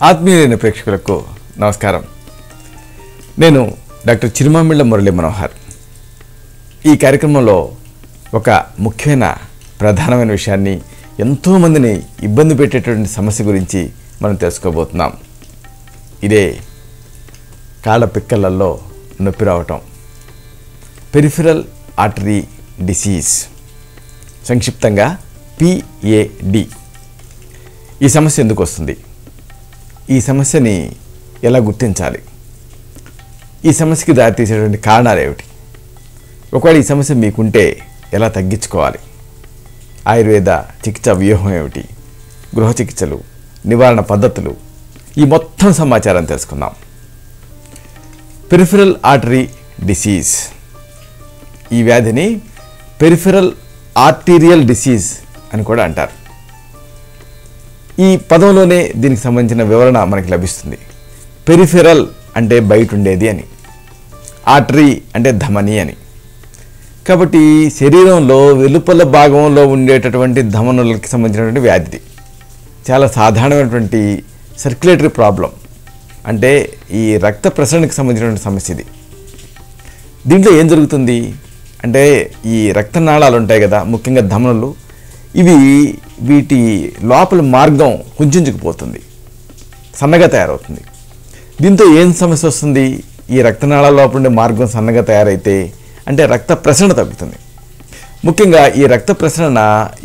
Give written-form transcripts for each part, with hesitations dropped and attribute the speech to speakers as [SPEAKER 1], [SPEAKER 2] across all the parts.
[SPEAKER 1] ఆత్మీయులైన ప్రేక్షకులకు నమస్కారం. నేను డాక్టర్ చిరుమామిళ్ళ మురళీ మనోహర్. ఈ కార్యక్రమంలో ఒక ముఖ్యమైన ప్రధానమైన విషయాన్ని, ఎంతోమందిని ఇబ్బంది పెట్టేటువంటి సమస్య గురించి మనం తెలుసుకోబోతున్నాం. ఇదే కాళ్ళ పిక్కలలో నొప్పి రావటం, పెరిఫెరల్ ఆర్టరీ డిసీజ్, సంక్షిప్తంగా PAD. ఈ సమస్య ఎందుకు వస్తుంది? ఈ సమస్యని ఎలా గుర్తించాలి? ఈ సమస్యకి దారితీసేటువంటి కారణాలు ఏమిటి? ఒకవేళ ఈ సమస్య మీకుంటే ఎలా తగ్గించుకోవాలి? ఆయుర్వేద చికిత్సా వ్యూహం ఏమిటి? గృహ చికిత్సలు, నివారణ పద్ధతులు, ఈ మొత్తం సమాచారం తెలుసుకుందాం. పెరిఫెరల్ ఆర్టరీ డిసీజ్, ఈ వ్యాధిని పెరిఫెరల్ ఆర్టీరియల్ డిసీజ్ అని కూడా అంటారు. ఈ పదంలోనే దీనికి సంబంధించిన వివరణ మనకి లభిస్తుంది. పెరిఫెరల్ అంటే బయట ఉండేది అని, ఆర్టరీ అంటే ధమని అని. కాబట్టి శరీరంలో వెలుపల భాగంలో ఉండేటటువంటి ధమనులకి సంబంధించినటువంటి వ్యాధి. చాలా సాధారణమైనటువంటి సర్క్యులేటరీ ప్రాబ్లం, అంటే ఈ రక్త ప్రసరణకి సంబంధించినటువంటి సమస్య ఇది. దీంట్లో ఏం జరుగుతుంది అంటే, ఈ రక్తనాళాలు ఉంటాయి కదా, ముఖ్యంగా ధమనులు, ఇవి వీటి లోపల మార్గం కుంచుకుపోతుంది, సన్నగా తయారవుతుంది. దీంతో ఏం సమస్య వస్తుంది? ఈ రక్తనాళాల లోపల ఉండే మార్గం సన్నగా తయారైతే అంటే రక్త ప్రసరణ తగ్గుతుంది. ముఖ్యంగా ఈ రక్త ప్రసరణ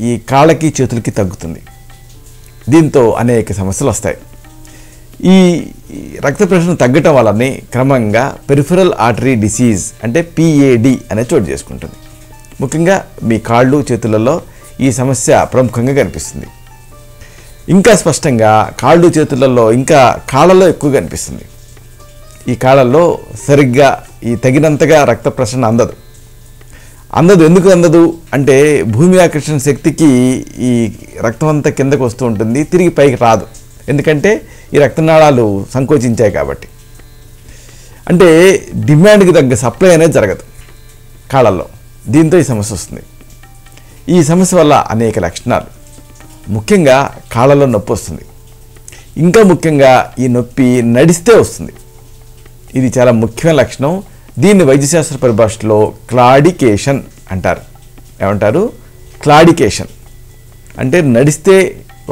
[SPEAKER 1] ఈ కాళ్ళకి చేతులకి తగ్గుతుంది. దీంతో అనేక సమస్యలు వస్తాయి. ఈ రక్త ప్రసరణ తగ్గటం వల్లనే క్రమంగా పెరిఫెరల్ ఆర్టరీ డిసీజ్ అంటే PAD అనేది చోటు చేసుకుంటుంది. ముఖ్యంగా మీ కాళ్ళు చేతులలో ఈ సమస్య ప్రముఖంగా కనిపిస్తుంది. ఇంకా స్పష్టంగా కాళ్ళు చేతులలో, ఇంకా కాళ్ళలో ఎక్కువ కనిపిస్తుంది. ఈ కాళ్ళల్లో సరిగ్గా ఈ తగినంతగా రక్త ప్రసరణ అందదు. ఎందుకు అందదు అంటే, భూమి ఆకర్షణ శక్తికి ఈ రక్తం అంతా కిందకు వస్తూ ఉంటుంది, తిరిగి పైకి రాదు. ఎందుకంటే ఈ రక్తనాళాలు సంకోచించాయి కాబట్టి. అంటే డిమాండ్కి తగ్గ సప్లై అనేది జరగదు కాళ్ళల్లో. దీంతో ఈ సమస్య వస్తుంది. ఈ సమస్య వల్ల అనేక లక్షణాలు, ముఖ్యంగా కాళ్ళలో నొప్పి వస్తుంది. ఇంకా ముఖ్యంగా ఈ నొప్పి నడిస్తే వస్తుంది. ఇది చాలా ముఖ్యమైన లక్షణం. దీన్ని వైద్యశాస్త్ర పరిభాషలో క్లాడికేషన్ అంటారు. ఏమంటారు? క్లాడికేషన్ అంటే నడిస్తే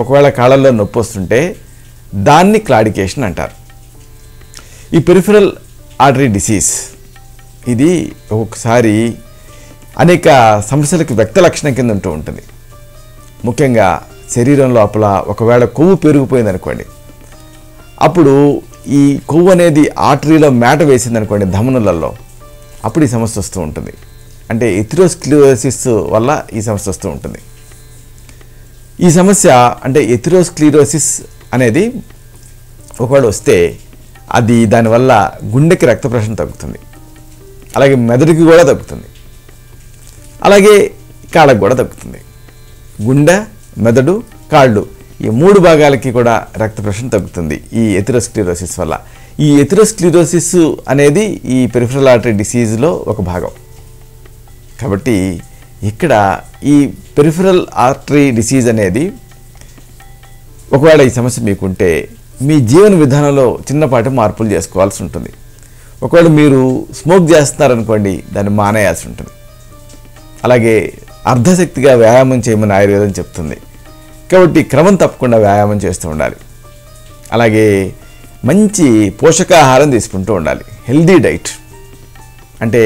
[SPEAKER 1] ఒకవేళ కాళ్ళల్లో నొప్పి వస్తుంటే దాన్ని క్లాడికేషన్ అంటారు. ఈ పెరిఫెరల్ ఆర్టరీ డిసీజ్ ఇది ఒక్కొక్కసారి అనేక సమస్యలకు వ్యక్త లక్షణం కింద ఉంటూ ఉంటుంది. ముఖ్యంగా శరీరం లోపల ఒకవేళ కొవ్వు పెరిగిపోయింది అనుకోండి, అప్పుడు ఈ కొవ్వు అనేది ఆర్టరీలో మేట వేసింది అనుకోండి, ధమనులలో, అప్పుడు ఈ సమస్య వస్తూ ఉంటుంది. అంటే ఎథెరోస్క్లెరోసిస్ వల్ల ఈ సమస్య వస్తూ ఉంటుంది. ఈ సమస్య అంటే ఎథెరోస్క్లెరోసిస్ అనేది ఒకవేళ వస్తే అది దానివల్ల గుండెకి రక్త ప్రసరణ తగ్గుతుంది, అలాగే మెదడుకి కూడా తగ్గుతుంది, అలాగే కాళ్ళకు కూడా తగ్గుతుంది. గుండె, మెదడు, కాళ్ళు, ఈ మూడు భాగాలకి కూడా రక్త ప్రసరణ తగ్గుతుంది ఈ ఎథెరోస్క్లెరోసిస్ వల్ల. ఈ ఎథెరోస్క్లెరోసిస్ అనేది ఈ పెరిఫెరల్ ఆర్టరీ డిసీజ్లో ఒక భాగం. కాబట్టి ఇక్కడ ఈ పెరిఫెరల్ ఆర్టరీ డిసీజ్ అనేది, ఒకవేళ ఈ సమస్య మీకుంటే మీ జీవన విధానంలో చిన్నపాటి మార్పులు చేసుకోవాల్సి ఉంటుంది. ఒకవేళ మీరు స్మోక్ చేస్తున్నారనుకోండి, దాన్ని మానేయాల్సి ఉంటుంది. అలాగే అర్ధశక్తిగా వ్యాయామం చేయమని ఆయుర్వేదం చెప్తుంది. కాబట్టి క్రమం తప్పకుండా వ్యాయామం చేస్తూ ఉండాలి. అలాగే మంచి పోషకాహారం తీసుకుంటూ ఉండాలి. హెల్దీ డైట్ అంటే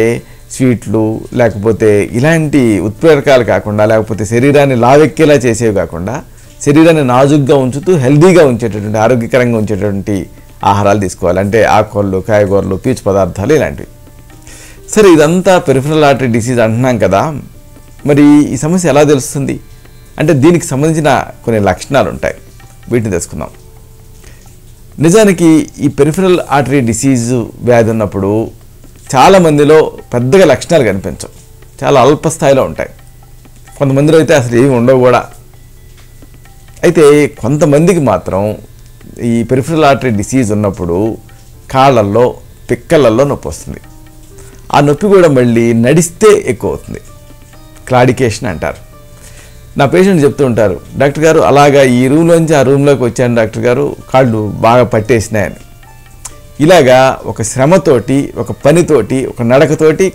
[SPEAKER 1] స్వీట్లు, లేకపోతే ఇలాంటి ఉత్ప్రేరకాలు కాకుండా, లేకపోతే శరీరాన్ని లావెక్కేలా చేసేవి కాకుండా, శరీరాన్ని నాజుగ్గా ఉంచుతూ హెల్దీగా ఉంచేటటువంటి, ఆరోగ్యకరంగా ఉంచేటటువంటి ఆహారాలు తీసుకోవాలి. అంటే ఆకుకూరలు, కాయగూరలు, పీచు పదార్థాలు, ఇలాంటివి. సరే, ఇదంతా పెరిఫెరల్ ఆర్టరీ డిసీజ్ అంటున్నాం కదా, మరి ఈ సమస్య ఎలా తెలుస్తుంది అంటే దీనికి సంబంధించిన కొన్ని లక్షణాలు ఉంటాయి. వీటిని తెలుసుకుందాం. నిజానికి ఈ పెరిఫెరల్ ఆర్టరీ డిసీజ్ వ్యాధి ఉన్నప్పుడు చాలామందిలో పెద్దగా లక్షణాలు కనిపించవు, చాలా అల్ప స్థాయిలో ఉంటాయి. కొంతమందిలో అయితే అసలు ఏమి ఉండవు కూడా. అయితే కొంతమందికి మాత్రం ఈ పెరిఫెరల్ ఆర్టరీ డిసీజ్ ఉన్నప్పుడు కాళ్ళల్లో, పిక్కలలో నొప్పి వస్తుంది. ఆ నొప్పి కూడా మళ్ళీ నడిస్తే ఎక్కువ అవుతుంది. క్లాడికేషన్ అంటారు. నా పేషెంట్ చెప్తూ ఉంటారు, డాక్టర్ గారు అలాగా ఈ రూమ్లోంచి ఆ రూమ్లోకి వచ్చాను డాక్టర్ గారు, కాళ్ళు బాగా పట్టేసినాయని. ఇలాగా ఒక శ్రమతోటి, ఒక పనితోటి, ఒక నడకతోటి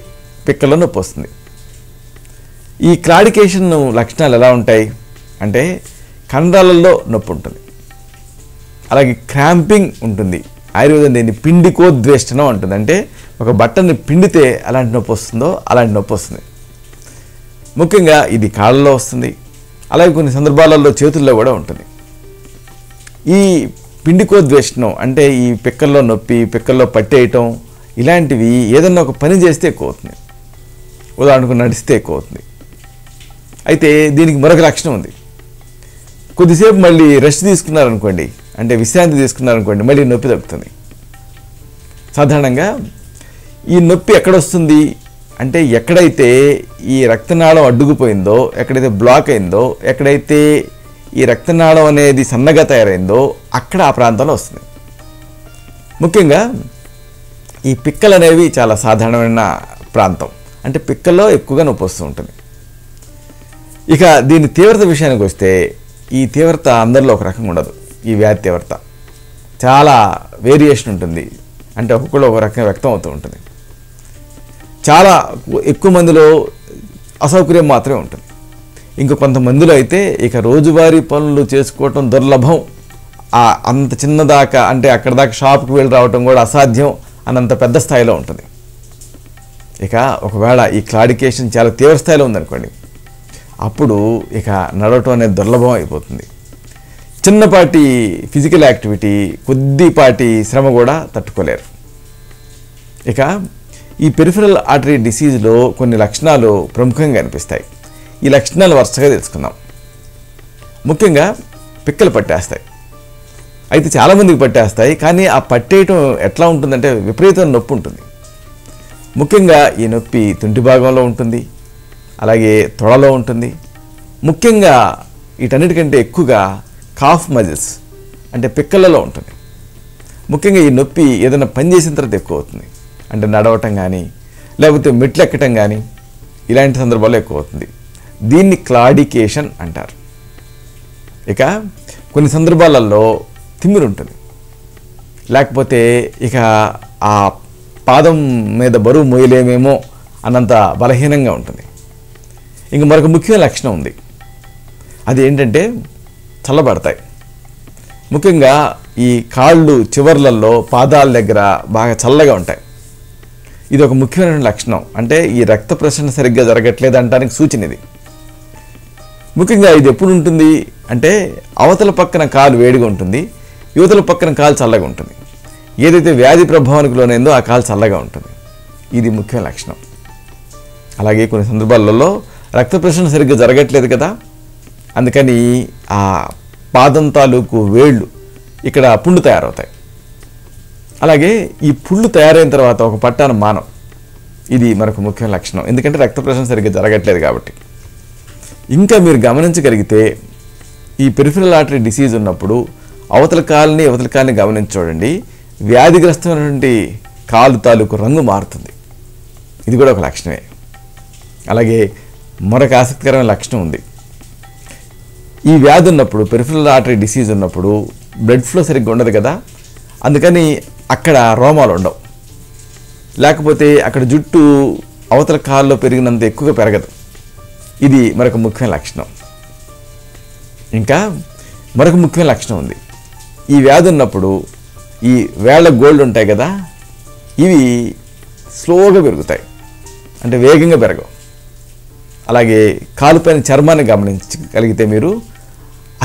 [SPEAKER 1] పిక్కల్లో నొప్పి వస్తుంది. ఈ క్లాడికేషన్ లక్షణాలు ఎలా ఉంటాయి అంటే కండరాలలో నొప్పి ఉంటుంది, అలాగే క్రాంపింగ్ ఉంటుంది. ఆయుర్వేదం దీన్ని పిండికోద్వేష్టనం అంటుంది. అంటే ఒక బట్టని పిండితే అలాంటి నొప్పి వస్తుందో అలాంటి నొప్పి వస్తుంది. ముఖ్యంగా ఇది కాళ్ళలో వస్తుంది, అలాగే కొన్ని సందర్భాలలో చేతుల్లో కూడా ఉంటుంది. ఈ పిండికోద్వేషణం అంటే ఈ పిక్కల్లో నొప్పి, పిక్కల్లో పట్టేయటం ఇలాంటివి ఏదన్నా ఒక పని చేస్తే ఎక్కువ అవుతుంది. ఉదాహరణకు నడిస్తే ఎక్కువ అవుతుంది. అయితే దీనికి మరొక లక్షణం ఉంది. కొద్దిసేపు మళ్ళీ రెస్ట్ తీసుకున్నారనుకోండి, అంటే విశ్రాంతి తీసుకున్నారనుకోండి, మళ్ళీ నొప్పి తగ్గుతుంది. సాధారణంగా ఈ నొప్పి ఎక్కడొస్తుంది అంటే ఎక్కడైతే ఈ రక్తనాళం అడ్డుకుపోయిందో, ఎక్కడైతే బ్లాక్ అయిందో, ఎక్కడైతే ఈ రక్తనాళం అనేది సన్నగా తయారైందో అక్కడ ఆ ప్రాంతంలో వస్తుంది. ముఖ్యంగా ఈ పిక్కలు అనేవి చాలా సాధారణమైన ప్రాంతం, అంటే పిక్కల్లో ఎక్కువగా నొప్పి వస్తూ ఉంటుంది. ఇక దీని తీవ్రత విషయానికి వస్తే ఈ తీవ్రత అందరిలో ఒక రకంగా ఉండదు. ఈ వ్యాధి తీవ్రత చాలా వేరియేషన్ ఉంటుంది, అంటే ఒక్కొక్కళ్ళు ఒక రకంగా వ్యక్తం అవుతూ ఉంటుంది. చాలా ఎక్కువ మందిలో అసౌకర్యం మాత్రమే ఉంటుంది. ఇంకా కొంతమందిలో అయితే ఇక రోజువారీ పనులు చేసుకోవటం దుర్లభం, అంత చిన్నదాకా అంటే అక్కడ దాకా షాప్కి వెళ్ళి రావటం కూడా అసాధ్యం అన్నంత పెద్ద స్థాయిలో ఉంటుంది. ఇక ఒకవేళ ఈ క్లాడికేషన్ చాలా తీవ్ర స్థాయిలో ఉందనుకోండి, అప్పుడు ఇక నడవటం అనేది దుర్లభం అయిపోతుంది. చిన్నపాటి ఫిజికల్ యాక్టివిటీ, కొద్దిపాటి శ్రమ కూడా తట్టుకోలేరు. ఇక ఈ పెరిఫెరల్ ఆర్టరీ డిసీజ్లో కొన్ని లక్షణాలు ప్రముఖంగా కనిపిస్తాయి. ఈ లక్షణాలు వరుసగా తెలుసుకుందాం. ముఖ్యంగా పిక్కలు పట్టేస్తాయి. అయితే చాలామందికి పట్టేస్తాయి, కానీ ఆ పట్టేయటం ఎట్లా ఉంటుందంటే విపరీతమైన నొప్పి ఉంటుంది. ముఖ్యంగా ఈ నొప్పి తుంటి భాగంలో ఉంటుంది, అలాగే తొడలో ఉంటుంది. ముఖ్యంగా వీటన్నిటికంటే ఎక్కువగా కాఫ్ మజిల్స్ అంటే పిక్కలలో ఉంటుంది. ముఖ్యంగా ఈ నొప్పి ఏదైనా పని చేసిన తర్వాత ఎక్కువ అవుతుంది, అంటే నడవటం కానీ లేకపోతే మెట్లు ఎక్కటం కానీ ఇలాంటి సందర్భాల్లో ఎక్కువ అవుతుంది. దీన్ని క్లాడికేషన్ అంటారు. ఇక కొన్ని సందర్భాలలో తిమ్మిరి ఉంటుంది, లేకపోతే ఇక ఆ పాదం మీద బరువు మోయలేమేమో అన్నంత బలహీనంగా ఉంటుంది. ఇంక మరొక ముఖ్యమైన లక్షణం ఉంది, అది ఏంటంటే చల్లబడతాయి. ముఖ్యంగా ఈ కాళ్ళు చివర్లలో, పాదాల దగ్గర బాగా చల్లగా ఉంటాయి. ఇది ఒక ముఖ్యమైన లక్షణం, అంటే ఈ రక్త ప్రసరణ సరిగ్గా జరగట్లేదు అంటానికి సూచన ఇది. ముఖ్యంగా ఇది ఎప్పుడు ఉంటుంది అంటే అవతల పక్కన కాలు వేడిగా ఉంటుంది, యువతల పక్కన కాలు చల్లగా ఉంటుంది. ఏదైతే వ్యాధి ప్రభావానికి లోనైందో ఆ కాలు చల్లగా ఉంటుంది. ఇది ముఖ్యమైన లక్షణం. అలాగే కొన్ని సందర్భాలలో రక్త ప్రసరణ సరిగ్గా జరగట్లేదు కదా, అందుకని ఆ పాదం తాలూకు వేళ్ళు ఇక్కడ పుండు తయారవుతాయి. అలాగే ఈ పుళ్ళు తయారైన తర్వాత ఒక పట్టాన మానం, ఇది మరొక ముఖ్యమైన లక్షణం, ఎందుకంటే రక్త ప్రసరణ సరిగ్గా జరగట్లేదు కాబట్టి. ఇంకా మీరు గమనించగలిగితే ఈ పెరిఫెరల్ ఆర్టరీ డిసీజ్ ఉన్నప్పుడు అవతల కాలుని గమనించి చూడండి, వ్యాధిగ్రస్తమైనటువంటి కాలు తాలూకు రంగు మారుతుంది. ఇది కూడా ఒక లక్షణమే. అలాగే మరొక ఆసక్తికరమైన లక్షణం ఉంది. ఈ వ్యాధి ఉన్నప్పుడు, పెరిఫెరల్ ఆర్టరీ డిసీజ్ ఉన్నప్పుడు బ్లడ్ ఫ్లో సరిగ్గా ఉండదు కదా, అందుకని అక్కడ రోమాలు ఉండవు, లేకపోతే అక్కడ జుట్టు అవతల కాల్లో పెరిగినంత ఎక్కువగా పెరగదు. ఇది మరొక ముఖ్యమైన లక్షణం. ఇంకా మరొక ముఖ్యమైన లక్షణం ఉంది. ఈ వ్యాధి ఉన్నప్పుడు ఈ వేళ్ల గోళ్ళు ఉంటాయి కదా, ఇవి స్లోగా పెరుగుతాయి, అంటే వేగంగా పెరగవు. అలాగే కాలుపైన చర్మాన్ని గమనించగలిగితే మీరు,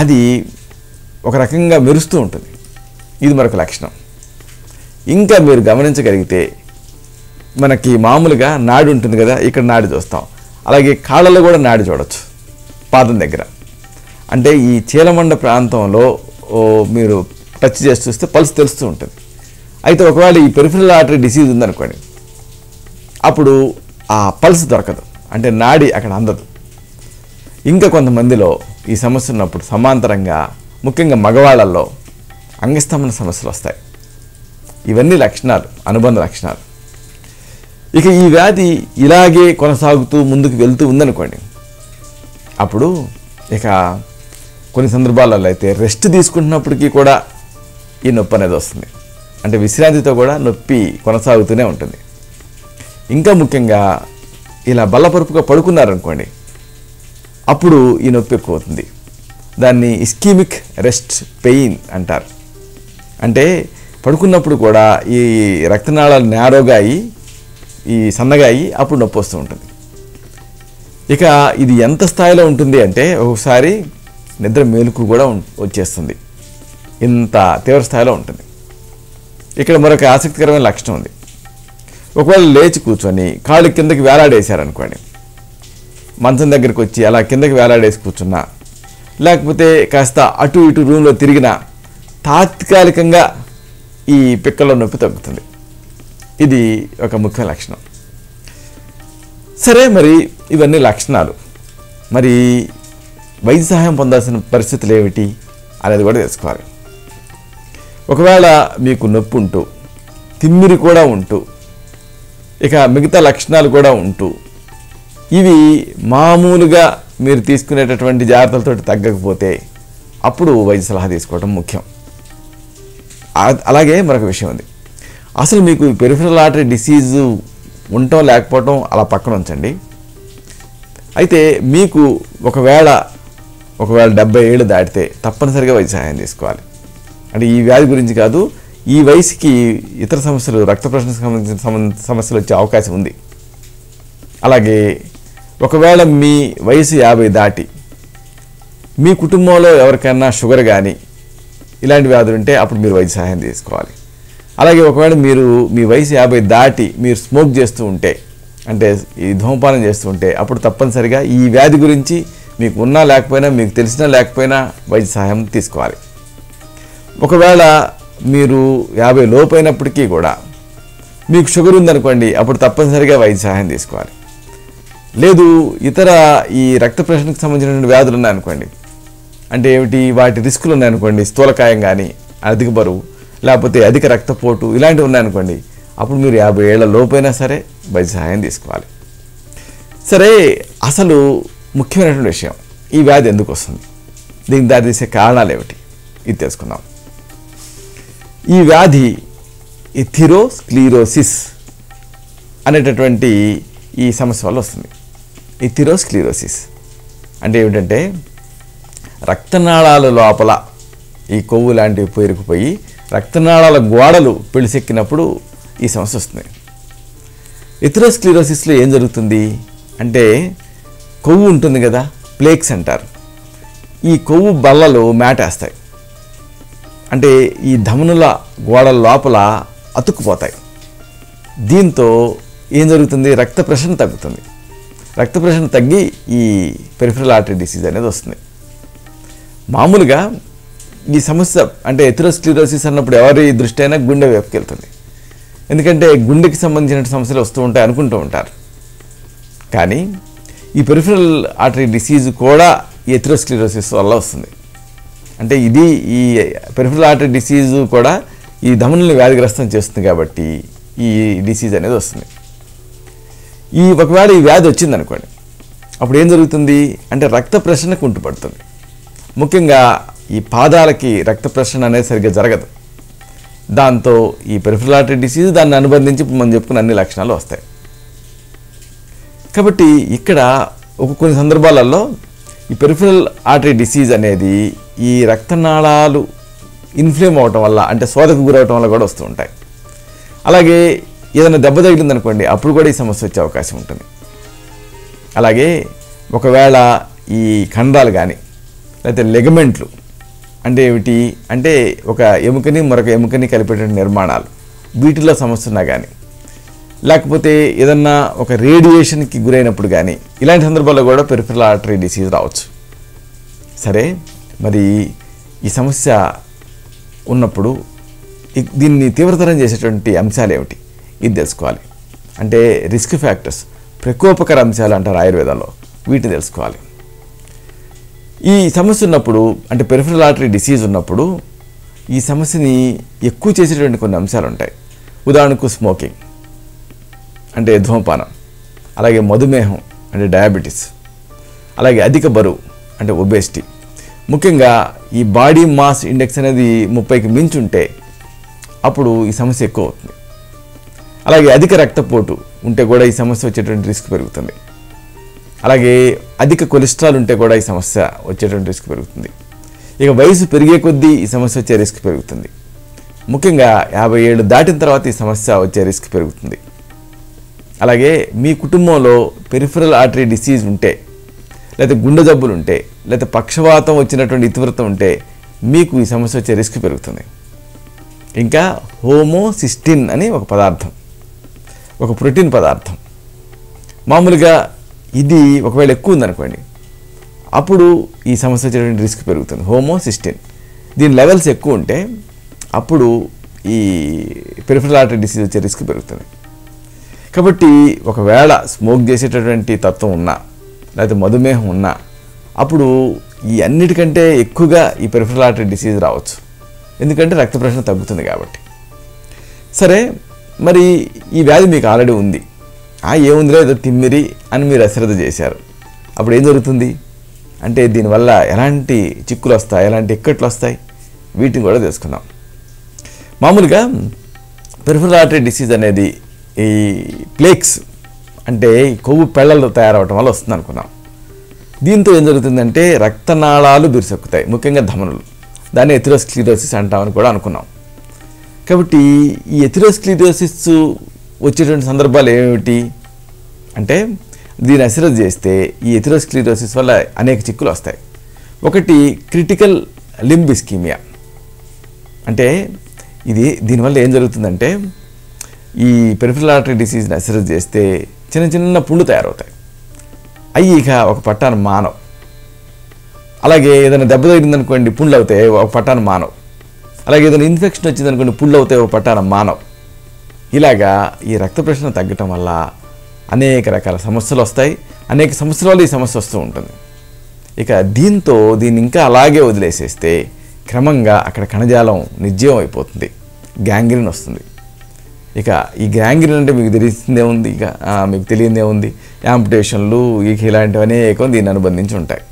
[SPEAKER 1] అది ఒక రకంగా మెరుస్తూ ఉంటుంది. ఇది మరొక లక్షణం. ఇంకా మీరు గమనించగలిగితే మనకి మామూలుగా నాడి ఉంటుంది కదా, ఇక్కడ నాడి చూస్తాం, అలాగే కాళ్ళలో కూడా నాడి చూడవచ్చు పాదం దగ్గర. అంటే ఈ చీలమండ ప్రాంతంలో మీరు టచ్ చేసి చూస్తే పల్స్ తెలుస్తూ ఉంటుంది. అయితే ఒకవేళ ఈ పెరిఫెరల్ ఆర్టరీ డిసీజ్ ఉందనుకోండి, అప్పుడు ఆ పల్స్ దొరకదు, అంటే నాడి అక్కడ అందదు. ఇంకా కొంతమందిలో ఈ సమస్య ఉన్నప్పుడు సమాంతరంగా, ముఖ్యంగా మగవాళ్ళల్లో అంగస్తంభన సమస్యలు వస్తాయి. ఇవన్నీ లక్షణాలు, అనుబంధ లక్షణాలు. ఇక ఈ వ్యాధి ఇలాగే కొనసాగుతూ ముందుకు వెళ్తూ ఉందనుకోండి, అప్పుడు ఇక కొన్ని సందర్భాలలో అయితే రెస్ట్ తీసుకుంటున్నప్పటికీ కూడా ఈ నొప్పి అనేది వస్తుంది. అంటే విశ్రాంతితో కూడా నొప్పి కొనసాగుతూనే ఉంటుంది. ఇంకా ముఖ్యంగా ఇలా బల్లపరుపుగా పడుకున్నారనుకోండి, అప్పుడు ఈ నొప్పి ఎక్కువ అవుతుంది. దాన్ని ఇస్కీమిక్ రెస్ట్ పెయిన్ అంటారు. అంటే పడుకున్నప్పుడు కూడా ఈ రక్తనాళాలు నేరోగా అయ్యి ఈ సన్నగా అయ్యి అప్పుడు నొప్పి వస్తూ ఉంటుంది. ఇక ఇది ఎంత స్థాయిలో ఉంటుంది అంటే ఒకసారి నిద్ర మేలుకు కూడా వచ్చేస్తుంది. ఇంత తీవ్ర స్థాయిలో ఉంటుంది. ఇక్కడ మరొక ఆసక్తికరమైన లక్షణం ఉంది. ఒకవేళ లేచి కూర్చొని కాళ్ళు కిందకి వేలాడేశారనుకోండి, మంచం దగ్గరికి వచ్చి అలా కిందకి వేలాడేసి కూర్చున్నా, లేకపోతే కాస్త అటు ఇటు రూమ్లో తిరిగినా తాత్కాలికంగా ఈ పిక్కల్లో నొప్పి తగ్గుతుంది. ఇది ఒక ముఖ్య లక్షణం. సరే, మరి ఇవన్నీ లక్షణాలు. మరి వైద్య సహాయం పొందాల్సిన పరిస్థితులు ఏమిటి అనేది కూడా తెలుసుకోవాలి. ఒకవేళ మీకు నొప్పి ఉంటూ, తిమ్మిరి కూడా ఉంటూ, ఇక మిగతా లక్షణాలు కూడా ఉంటూ, ఇవి మామూలుగా మీరు తీసుకునేటటువంటి జాగ్రత్తలతో తగ్గకపోతే అప్పుడు వైద్య సలహా తీసుకోవడం ముఖ్యం. అలాగే మరొక విషయం ఉంది. అసలు మీకు పెరిఫెరల్ ఆర్టరీ డిసీజు ఉండటం లేకపోవటం అలా పక్కన ఉంచండి. అయితే మీకు ఒకవేళ 70 ఏళ్ళు దాటితే తప్పనిసరిగా వైద్య సహాయం తీసుకోవాలి. అంటే ఈ వ్యాధి గురించి కాదు, ఈ వయసుకి ఇతర సమస్యలు, రక్త ప్రసరణకు సంబంధించిన సమస్యలు వచ్చే అవకాశం ఉంది. అలాగే ఒకవేళ మీ వయసు 50 దాటి మీ కుటుంబంలో ఎవరికైనా షుగర్ కానీ ఇలాంటి వ్యాధులు ఉంటే అప్పుడు మీరు వైద్య సహాయం తీసుకోవాలి. అలాగే ఒకవేళ మీరు మీ వయసు 50 దాటి మీరు స్మోక్ చేస్తూ ఉంటే, అంటే ఈ ధూమపానం చేస్తూ ఉంటే, అప్పుడు తప్పనిసరిగా ఈ వ్యాధి గురించి మీకు ఉన్నా లేకపోయినా, మీకు తెలిసినా లేకపోయినా వైద్య సహాయం తీసుకోవాలి. ఒకవేళ మీరు 50 లోపైనప్పటికీ కూడా మీకు షుగర్ ఉందనుకోండి, అప్పుడు తప్పనిసరిగా వైద్య సహాయం తీసుకోవాలి. లేదు, ఇతర ఈ రక్త ప్రసరణకు సంబంధించిన వ్యాధులు ఉన్నాయనుకోండి, అంటే ఏమిటి, వాటి రిస్కులు ఉన్నాయనుకోండి, స్థూలకాయం కానీ, అధిక బరువు, లేకపోతే అధిక రక్తపోటు ఇలాంటివి ఉన్నాయనుకోండి, అప్పుడు మీరు 50 ఏళ్ల లోపైనా సరే వైద్య సహాయం తీసుకోవాలి. సరే, అసలు ముఖ్యమైనటువంటి విషయం, ఈ వ్యాధి ఎందుకు వస్తుంది, దీనికి దారితీసే కారణాలు ఏమిటి, ఇది తెలుసుకుందాం. ఈ వ్యాధి ఎథెరోస్క్లెరోసిస్ అనేటటువంటి ఈ సమస్య వల్ల వస్తుంది. ఎథెరోస్క్లెరోసిస్ అంటే ఏమిటంటే రక్తనాళాల లోపల ఈ కొవ్వు లాంటివి పేరుకుపోయి రక్తనాళాల గోడలు పెళిసెక్కినప్పుడు ఈ సమస్య వస్తుంది. ఎథెరోస్క్లెరోసిస్లో ఏం జరుగుతుంది అంటే కొవ్వు ఉంటుంది కదా, ప్లేక్స్ అంటారు. ఈ కొవ్వు బల్లలు మేటేస్తాయి. అంటే ఈ ధమనుల గోడల లోపల అతుక్కుపోతాయి. దీంతో ఏం జరుగుతుంది, రక్త ప్రసరణ తగ్గుతుంది. రక్త ప్రసరణ తగ్గి ఈ పెరిఫెరల్ ఆర్టరీ డిసీజ్ అనేది వస్తుంది. మామూలుగా ఈ సమస్య అంటే ఎథెరోస్క్లెరోసిస్ అన్నప్పుడు ఎవరి దృష్టి అయినా గుండె వైపుకి వెళ్తుంది. ఎందుకంటే గుండెకి సంబంధించిన సమస్యలు వస్తూ ఉంటాయి అనుకుంటూ ఉంటారు. కానీ ఈ పెరిఫెరల్ ఆర్టరీ డిసీజ్ కూడా ఈ ఎథెరోస్క్లెరోసిస్ వల్ల వస్తుంది. అంటే ఇది ఈ పెరిఫెరల్ ఆర్టరీ డిసీజ్ కూడా ఈ ధమనులను వ్యాధిగ్రస్తం చేస్తుంది కాబట్టి ఈ డిసీజ్ అనేది వస్తుంది. ఒకవేళ ఈ వ్యాధి వచ్చిందనుకోండి, అప్పుడు ఏం జరుగుతుంది అంటే రక్త ప్రసరణ కుంటుపడుతుంది. ముఖ్యంగా ఈ పాదాలకి రక్త ప్రసరణ అనేది సరిగ్గా జరగదు. దాంతో ఈ పెరిఫెరల్ ఆర్టరీ డిసీజ్ దాన్ని అనుబంధించి మనం చెప్పుకున్న అన్ని లక్షణాలు వస్తాయి. కాబట్టి ఇక్కడ కొన్ని సందర్భాలలో ఈ పెరిఫెరల్ ఆర్టరీ డిసీజ్ అనేది ఈ రక్తనాళాలు ఇన్ఫ్లేమ్ అవటం వల్ల, అంటే శోధకు గురవటం వల్ల కూడా వస్తూ ఉంటాయి. అలాగే ఏదైనా దెబ్బ తగిలిందనుకోండి, అప్పుడు కూడా ఈ సమస్య వచ్చే అవకాశం ఉంటుంది. అలాగే ఒకవేళ ఈ ఖండాలు కానీ లేకపోతే లెగమెంట్లు అంటే ఏమిటి అంటే ఒక ఎముకని మరొక ఎముకని కలిపేటువంటి నిర్మాణాలు, వీటిలో సమస్య ఉన్నా కానీ, లేకపోతే ఏదన్నా ఒక రేడియేషన్కి గురైనప్పుడు కానీ, ఇలాంటి సందర్భాల్లో కూడా పెరిఫెరల్ ఆర్టరీ డిసీజ్ రావచ్చు. సరే, మరి ఈ సమస్య ఉన్నప్పుడు దీన్ని తీవ్రతరం చేసేటువంటి అంశాలు ఏమిటి, ఇది తెలుసుకోవాలి. అంటే రిస్క్ ఫ్యాక్టర్స్, ప్రకోపకర అంశాలు అంటారు ఆయుర్వేదంలో, వీటిని తెలుసుకోవాలి. ఈ సమస్య ఉన్నప్పుడు, అంటే పెరిఫెరల్ ఆర్టరీ డిసీజ్ ఉన్నప్పుడు ఈ సమస్యని ఎక్కువ చేసేటువంటి కొన్ని అంశాలు ఉంటాయి. ఉదాహరణకు స్మోకింగ్ అంటే ధూమపానం, అలాగే మధుమేహం అంటే డయాబెటీస్, అలాగే అధిక బరువు అంటే ఒబేసిటీ. ముఖ్యంగా ఈ బాడీ మాస్ ఇండెక్స్ అనేది 30కి మించి ఉంటే అప్పుడు ఈ సమస్య ఎక్కువ అవుతుంది. అలాగే అధిక రక్తపోటు ఉంటే కూడా ఈ సమస్య వచ్చేటువంటి రిస్క్ పెరుగుతుంది. అలాగే అధిక కొలెస్ట్రాల్ ఉంటే కూడా ఈ సమస్య వచ్చేటువంటి రిస్క్ పెరుగుతుంది. ఇక వయసు పెరిగే కొద్దీ ఈ సమస్య వచ్చే రిస్క్ పెరుగుతుంది. ముఖ్యంగా 50 ఏళ్ళు దాటిన తర్వాత ఈ సమస్య వచ్చే రిస్క్ పెరుగుతుంది. అలాగే మీ కుటుంబంలో పెరిఫరల్ ఆర్టరీ డిసీజ్ ఉంటే, లేదా గుండె జబ్బులు ఉంటే, లేదా పక్షవాతం వచ్చినటువంటి ఇతివృత్తం ఉంటే మీకు ఈ సమస్య వచ్చే రిస్క్ పెరుగుతుంది. ఇంకా హోమోసిస్టిన్ అని ఒక పదార్థం, ఒక ప్రోటీన్ పదార్థం, మామూలుగా ఇది ఒకవేళ ఎక్కువ ఉందనుకోండి, అప్పుడు ఈ సమస్య వచ్చేటువంటి రిస్క్ పెరుగుతుంది. హోమోసిస్టిన్ దీని లెవెల్స్ ఎక్కువ ఉంటే అప్పుడు ఈ పెరిఫరల్ ఆర్టరీ డిసీజ్ వచ్చే రిస్క్ పెరుగుతుంది. కాబట్టి ఒకవేళ స్మోక్ చేసేటటువంటి తత్వం ఉన్నా, లేకపోతే మధుమేహం ఉన్నా, అప్పుడు ఈ అన్నిటికంటే ఎక్కువగా ఈ పెరిఫరల్ ఆర్టరీ డిసీజ్ రావచ్చు. ఎందుకంటే రక్త ప్రసరణ తగ్గుతుంది కాబట్టి. సరే, మరి ఈ వ్యాధి మీకు ఆల్రెడీ ఉంది, ఏముందిలే ఏదో తిమ్మిరి అని మీరు అశ్రద్ధ చేశారు. అప్పుడు ఏం జరుగుతుంది అంటే దీనివల్ల ఎలాంటి చిక్కులు వస్తాయి, ఎలాంటి ఇక్కట్లు వస్తాయి, వీటిని కూడా తెలుసుకుందాం. మామూలుగా పెరిఫరల్ ఆర్టరీ డిసీజ్ అనేది ఈ ప్లేక్స్ అంటే కొవ్వు పెళ్ళలు తయారవటం వల్ల వస్తుంది అనుకున్నాం. దీంతో ఏం జరుగుతుందంటే రక్తనాళాలు బిరుసెక్కుతాయి, ముఖ్యంగా ధమనులు. దాన్ని ఎథెరోస్క్లెరోసిస్ అంటామని కూడా అనుకున్నాం. కాబట్టి ఈ ఎథెరోస్క్లెరోసిస్ వచ్చేటువంటి సందర్భాలు ఏమిటి అంటే దీన్ని అశ్రద్ధ చేస్తే ఈ ఎథెరోస్క్లెరోసిస్ వల్ల అనేక చిక్కులు వస్తాయి. ఒకటి క్రిటికల్ లింబ్ ఇస్కీమియా. అంటే దీనివల్ల ఏం జరుగుతుందంటే ఈ పెరిఫరల్ ఆర్టరీ డిసీజ్ని అశ్రద్ధ చేస్తే చిన్న చిన్న పుండ్లు తయారవుతాయి. అవి ఇక ఒక పట్టాన మానవ్. అలాగే ఏదైనా దెబ్బ తగిలిందనుకోండి పుండ్లు అవుతాయి, ఒక పట్టాన మానవ్. అలాగే ఏదైనా ఇన్ఫెక్షన్ వచ్చిందనుకోండి పుండ్లు అవుతాయి, ఒక పట్టాన మానవ్. ఇలాగా ఈ రక్త ప్రసరణ తగ్గటం వల్ల అనేక రకాల సమస్యలు వస్తాయి. అనేక సంవత్సరాల వల్ల ఈ సమస్య వస్తూ ఉంటుంది. ఇక దీన్ని ఇంకా అలాగే వదిలేసేస్తే క్రమంగా అక్కడ కణజాలం నిర్జీవం అయిపోతుంది, గ్యాంగ్రీన్ వస్తుంది. ఇక ఈ గ్యాంగ్రీన్ అంటే మీకు తెలిసిందే ఉంది, ఇక మీకు తెలియదే ఉంది. యాంపుటేషన్లు ఇక ఇలాంటివి అనేకం దీన్ని అనుబంధించి ఉంటాయి.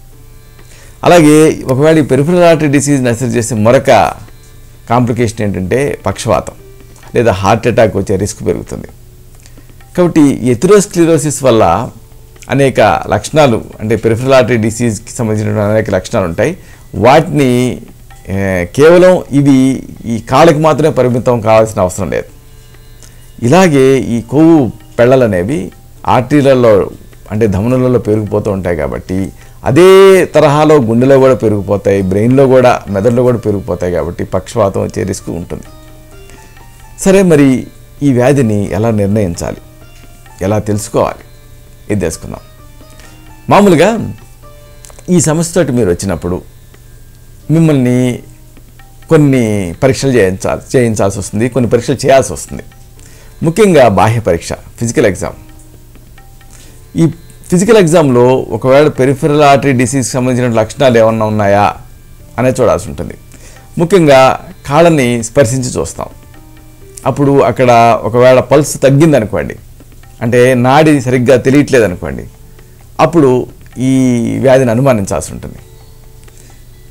[SPEAKER 1] అలాగే ఒకవేళ ఈ పెరిఫరల్ ఆర్టరీ డిసీజ్ని అసెస్ చేసే మరొక కాంప్లికేషన్ ఏంటంటే పక్షవాతం లేదా హార్ట్ అటాక్ వచ్చే రిస్క్ పెరుగుతుంది. కాబట్టి ఎథెరోస్క్లెరోసిస్ వల్ల అనేక లక్షణాలు అంటే పెరిఫరల్ ఆర్టరీ డిసీజ్కి సంబంధించిన అనేక లక్షణాలు ఉంటాయి. వాటిని కేవలం ఇవి ఈ కాళ్ళకి మాత్రమే పరిమితం కావాల్సిన అవసరం లేదు. ఇలాగే ఈ కొవ్వు పెళ్ళలు అనేవి ఆర్టరీలలో అంటే ధమనులలో పెరిగిపోతూ ఉంటాయి. కాబట్టి అదే తరహాలో గుండెలో కూడా పెరిగిపోతాయి, బ్రెయిన్లో కూడా, మెదడులో కూడా పెరిగిపోతాయి. కాబట్టి పక్షవాతం వచ్చే రిస్క్ ఉంటుంది. సరే, మరి ఈ వ్యాధిని ఎలా నిర్ణయించాలి, ఎలా తెలుసుకోవాలి, ఇది తెలుసుకుందాం. మామూలుగా ఈ సమస్యతోటి మీరు వచ్చినప్పుడు మిమ్మల్ని కొన్ని పరీక్షలు చేయించాల్సి వస్తుంది, కొన్ని పరీక్షలు చేయాల్సి వస్తుంది. ముఖ్యంగా బాహ్య పరీక్ష, ఫిజికల్ ఎగ్జామ్. ఈ ఫిజికల్ ఎగ్జామ్లో ఒకవేళ పెరిఫరల్ ఆర్టరీ డిసీజ్కి సంబంధించిన లక్షణాలు ఏమన్నా ఉన్నాయా అనేది చూడాల్సి ఉంటుంది. ముఖ్యంగా కాళ్ళని స్పర్శించి చూస్తాం. అప్పుడు అక్కడ ఒకవేళ పల్స్ తగ్గిందనుకోండి, అంటే నాడి సరిగ్గా తెలియట్లేదు అనుకోండి, అప్పుడు ఈ వ్యాధిని అనుమానించాల్సి ఉంటుంది.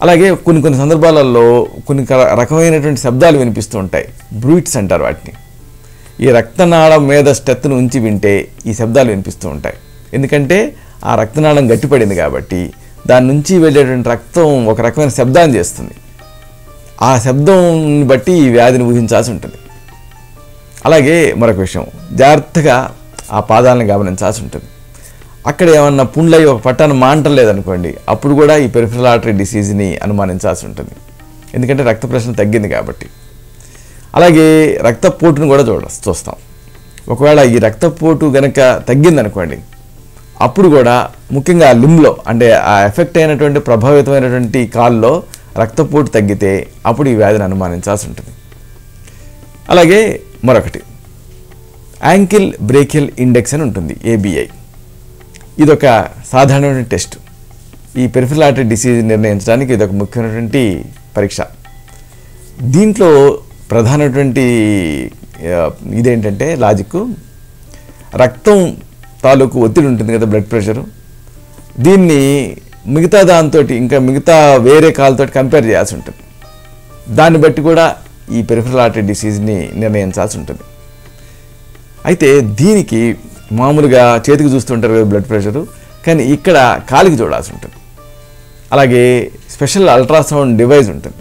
[SPEAKER 1] అలాగే కొన్ని సందర్భాలలో కొన్ని రకమైనటువంటి శబ్దాలు వినిపిస్తూ ఉంటాయి, బ్రూయిట్స్ అంటారు వాటిని. ఈ రక్తనాళం మీద స్టెత్ను ఉంచి వింటే ఈ శబ్దాలు వినిపిస్తూ ఉంటాయి. ఎందుకంటే ఆ రక్తనాళం గట్టిపడింది కాబట్టి దాని నుంచి వెళ్ళేటువంటి రక్తం ఒక రకమైన శబ్దాన్ని చేస్తుంది. ఆ శబ్దాన్ని బట్టి ఈ వ్యాధిని ఊహించాల్సి ఉంటుంది. అలాగే మరొక విషయం, జాగ్రత్తగా ఆ పాదాలను గమనించాల్సి ఉంటుంది. అక్కడ ఏమన్నా పుండ్లై ఒక పట్టాన మాంటలేదనుకోండి, అప్పుడు కూడా ఈ పెరిఫరల్ ఆర్టరీ డిసీజ్ని అనుమానించాల్సి ఉంటుంది. ఎందుకంటే రక్త ప్రసరణ తగ్గింది కాబట్టి. అలాగే రక్తపోటును కూడా చూస్తాం. ఒకవేళ ఈ రక్తపోటు గనక తగ్గిందనుకోండి, అప్పుడు కూడా ముఖ్యంగా లింబ్లో అంటే ఆ ఎఫెక్ట్ అయినటువంటి ప్రభావితమైనటువంటి కాల్లో రక్తపోటు తగ్గితే అప్పుడు ఈ వ్యాధిని అనుమానించాల్సి ఉంటుంది. అలాగే మరొకటి యాంకిల్ బ్రేకియల్ ఇండెక్స్ అని ఉంటుంది, ABI. ఇదొక సాధారణమైన టెస్ట్. ఈ పెరిఫరల్ ఆర్టరీ డిసీజ్ నిర్ణయించడానికి ఇదొక ముఖ్యమైనటువంటి పరీక్ష. దీంట్లో ప్రధానమైనటువంటి ఇదేంటంటే లాజిక్, రక్తం తాలూకు ఒత్తిడి ఉంటుంది కదా, బ్లడ్ ప్రెషరు, దీన్ని మిగతా దాంతో ఇంకా మిగతా వేరే కాళ్ళతో కంపేర్ చేయాల్సి ఉంటుంది. దాన్ని బట్టి కూడా ఈ పెరిఫెరల్ ఆర్టరీ డిసీజ్ని నిర్ణయించాల్సి ఉంటుంది. అయితే దీనికి మామూలుగా చేతికి చూస్తుంటారు కదా బ్లడ్ ప్రెషరు, కానీ ఇక్కడ కాలికి చూడాల్సి ఉంటుంది. అలాగే స్పెషల్ అల్ట్రాసౌండ్ డివైస్ ఉంటుంది,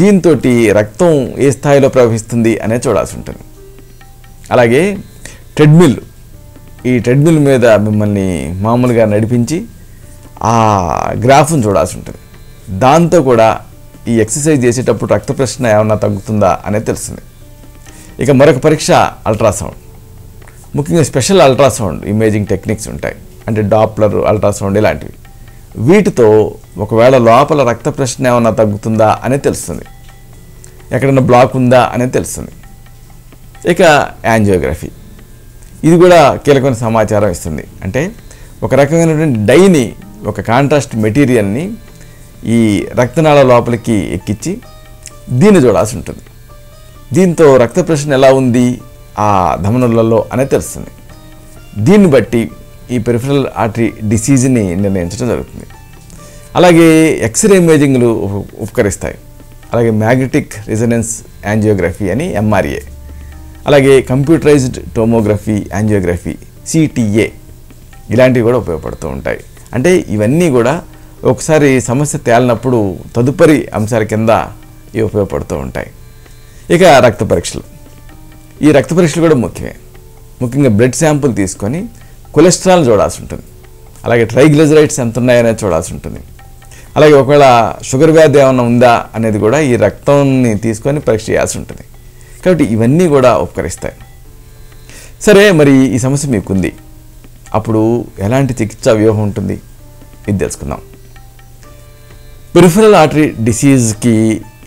[SPEAKER 1] దీంతో రక్తం ఏ స్థాయిలో ప్రవహిస్తుంది అనేది చూడాల్సి ఉంటుంది. అలాగే ట్రెడ్మిల్, ఈ ట్రెడ్మిల్ మీద మిమ్మల్ని మామూలుగా నడిపించి ఆ గ్రాఫ్ను చూడాల్సి ఉంటుంది. దాంతో కూడా ఈ ఎక్సర్సైజ్ చేసేటప్పుడు రక్త ప్రసరణ ఏమన్నా తగ్గుతుందా అనేది తెలుస్తుంది. ఇక మరొక పరీక్ష అల్ట్రాసౌండ్, ముఖ్యంగా స్పెషల్ అల్ట్రాసౌండ్ ఇమేజింగ్ టెక్నిక్స్ ఉంటాయి, అంటే డాప్లర్, అల్ట్రాసౌండ్ ఇలాంటివి. వీటితో ఒకవేళ లోపల రక్త ప్రసరణ ఏమన్నా తగ్గుతుందా అనేది తెలుస్తుంది, ఎక్కడన్నా బ్లాక్ ఉందా అనేది తెలుస్తుంది. ఇక యాంజియోగ్రఫీ, ఇది కూడా కీలకమైన సమాచారం ఇస్తుంది. అంటే ఒక రకమైనటువంటి డైని, ఒక కాంట్రాస్ట్ మెటీరియల్ని ఈ రక్తనాళ లోపలికి ఎక్కించి దీన్ని చూడాల్సి ఉంటుంది. దీంతో రక్త ప్రసరణ ఎలా ఉంది ఆ ధమనులలో అనేది తెలుస్తుంది. దీన్ని బట్టి ఈ పెరిఫెరల్ ఆర్టరీ డిసీజ్ని నిర్ణయించడం జరుగుతుంది. అలాగే ఎక్స్రే ఇమేజింగ్లు ఉపకరిస్తాయి. అలాగే మ్యాగ్నెటిక్ రెజొనెన్స్ యాంజియోగ్రఫీ అని ఎంఆర్ఏ, అలాగే కంప్యూటరైజ్డ్ టోమోగ్రఫీ యాంజియోగ్రఫీ సిటిఏ, ఇలాంటివి కూడా ఉపయోగపడుతూ ఉంటాయి. అంటే ఇవన్నీ కూడా ఒకసారి సమస్య తేలినప్పుడు తదుపరి అంశాల కింద ఇవి ఉపయోగపడుతూ ఉంటాయి. ఇక రక్త పరీక్షలు, ఈ రక్త పరీక్షలు కూడా ముఖ్యమే. ముఖ్యంగా బ్లడ్ శాంపుల్ తీసుకొని కొలెస్ట్రాల్ చూడాల్సి ఉంటుంది. అలాగే ట్రైగ్లిజరైడ్స్ ఎంత ఉన్నాయనేది చూడాల్సి ఉంటుంది. అలాగే ఒకవేళ షుగర్ వ్యాధి ఏమైనా ఉందా అనేది కూడా ఈ రక్తాన్ని తీసుకొని పరీక్ష చేయాల్సి ఉంటుంది. కాబట్టి ఇవన్నీ కూడా ఉపకరిస్తాయి. సరే, మరి ఈ సమస్య మీకుంది, అప్పుడు ఎలాంటి చికిత్సా వ్యూహం ఉంటుంది ఇది తెలుసుకుందాం. పెరిఫెరల్ ఆర్టరీ డిసీజ్కి